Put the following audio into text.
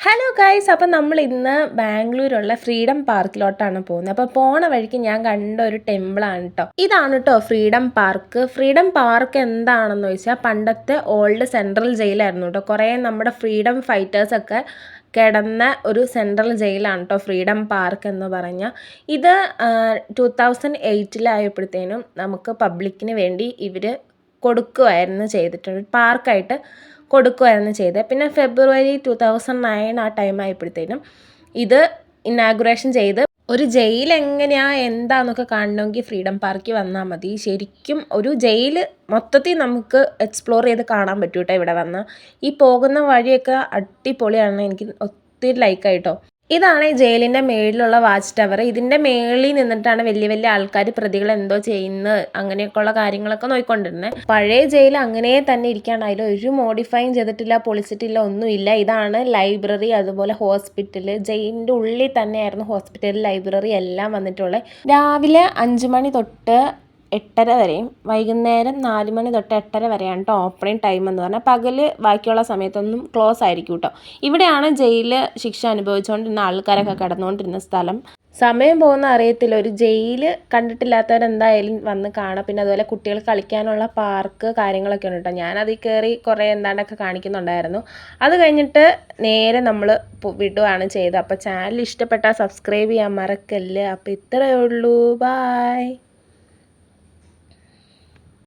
Hello guys, അപ്പം നമ്മൾ ഇന്ന് ബാംഗ്ലൂരുള്ള ഫ്രീഡം പാർക്കിലോട്ടാണ് പോകുന്നത്. അപ്പോൾ പോണ വഴിക്ക് ഞാൻ കണ്ട ഒരു ടെമ്പിളാണ് കേട്ടോ. ഇതാണ് കേട്ടോ ഫ്രീഡം പാർക്ക്. ഫ്രീഡം പാർക്ക് എന്താണെന്ന് ചോദിച്ചാൽ പണ്ടത്തെ ഓൾഡ് സെൻട്രൽ ജയിലായിരുന്നു കേട്ടോ. കുറേ നമ്മുടെ ഫ്രീഡം ഫൈറ്റേഴ്സൊക്കെ കിടന്ന ഒരു സെൻട്രൽ ജയിലാണ് കേട്ടോ ഫ്രീഡം പാർക്ക് എന്ന് പറഞ്ഞാൽ. ഇത് 2008 നമുക്ക് പബ്ലിക്കിന് വേണ്ടി ഇവർ കൊടുക്കുമായിരുന്നു ചെയ്തിട്ടുണ്ട്, പാർക്കായിട്ട് കൊടുക്കുമായിരുന്നു ചെയ്തത്. പിന്നെ ഫെബ്രുവരി 2009 ആ ടൈം ആയപ്പോഴത്തേനും ഇത് ഇനാഗുറേഷൻ ചെയ്ത്. ഒരു ജയിൽ എങ്ങനെയാണ് എന്താണെന്നൊക്കെ കാണണമെങ്കിൽ ഫ്രീഡം പാർക്കിൽ വന്നാൽ മതി. ശരിക്കും ഒരു ജയിൽ മൊത്തത്തിൽ നമുക്ക് എക്സ്പ്ലോർ ചെയ്ത് കാണാൻ പറ്റും കേട്ടോ ഇവിടെ വന്നാൽ. ഈ പോകുന്ന വഴിയൊക്കെ അടിപൊളിയാണ്, എനിക്ക് ഒത്തിരി ലൈക്കായിട്ടോ. ഇതാണ് ഈ ജയിലിൻ്റെ മേളിലുള്ള വാച്ച് ടവർ. ഇതിൻ്റെ മേളിൽ നിന്നിട്ടാണ് വലിയ വലിയ ആൾക്കാർ പ്രതികൾ എന്തോ ചെയ്യുന്നത് അങ്ങനെയൊക്കെയുള്ള കാര്യങ്ങളൊക്കെ നോക്കിക്കൊണ്ടിരുന്നത്. പഴയ ജയിൽ അങ്ങനെ തന്നെ ഇരിക്കുകയാണ്, അതിൽ ഒരു മോഡിഫൈയും ചെയ്തിട്ടില്ല, പൊളിച്ചിട്ടില്ല, ഒന്നുമില്ല. ഇതാണ് ലൈബ്രറി, അതുപോലെ ഹോസ്പിറ്റൽ. ജയിലിൻ്റെ ഉള്ളിൽ തന്നെയായിരുന്നു ഹോസ്പിറ്റൽ, ലൈബ്രറി എല്ലാം വന്നിട്ടുള്ളത്. രാവിലെ 5 മണി തൊട്ട് 8:30 വരെയും വൈകുന്നേരം 4 മണി തൊട്ട് 8:30 വരെയാണ് കേട്ടോ ഓപ്പണിംഗ് ടൈം എന്ന് പറഞ്ഞാൽ. പകല് ബാക്കിയുള്ള സമയത്തൊന്നും ക്ലോസ് ആയിരിക്കും കേട്ടോ. ഇവിടെയാണ് ജയിലിൽ ശിക്ഷ അനുഭവിച്ചുകൊണ്ടിരുന്ന ആൾക്കാരൊക്കെ കിടന്നുകൊണ്ടിരുന്ന സ്ഥലം. സമയം പോകുന്ന അറിയത്തില്ല. ഒരു ജയിൽ കണ്ടിട്ടില്ലാത്തവരെന്തായാലും വന്ന് കാണാം. പിന്നെ അതുപോലെ കുട്ടികൾ കളിക്കാനുള്ള പാർക്ക് കാര്യങ്ങളൊക്കെ ഉണ്ട് കേട്ടോ. ഞാനതിൽ കയറി കുറേ എന്താണ്ടൊക്കെ കാണിക്കുന്നുണ്ടായിരുന്നു. അത് കഴിഞ്ഞിട്ട് നേരെ നമ്മൾ വിടുകയാണ് ചെയ്തത്. അപ്പോൾ ചാനൽ ഇഷ്ടപ്പെട്ടാൽ സബ്സ്ക്രൈബ് ചെയ്യാൻ മറക്കല്ല്. അപ്പോൾ ഇത്രയേ ഉള്ളൂ, ബായ്.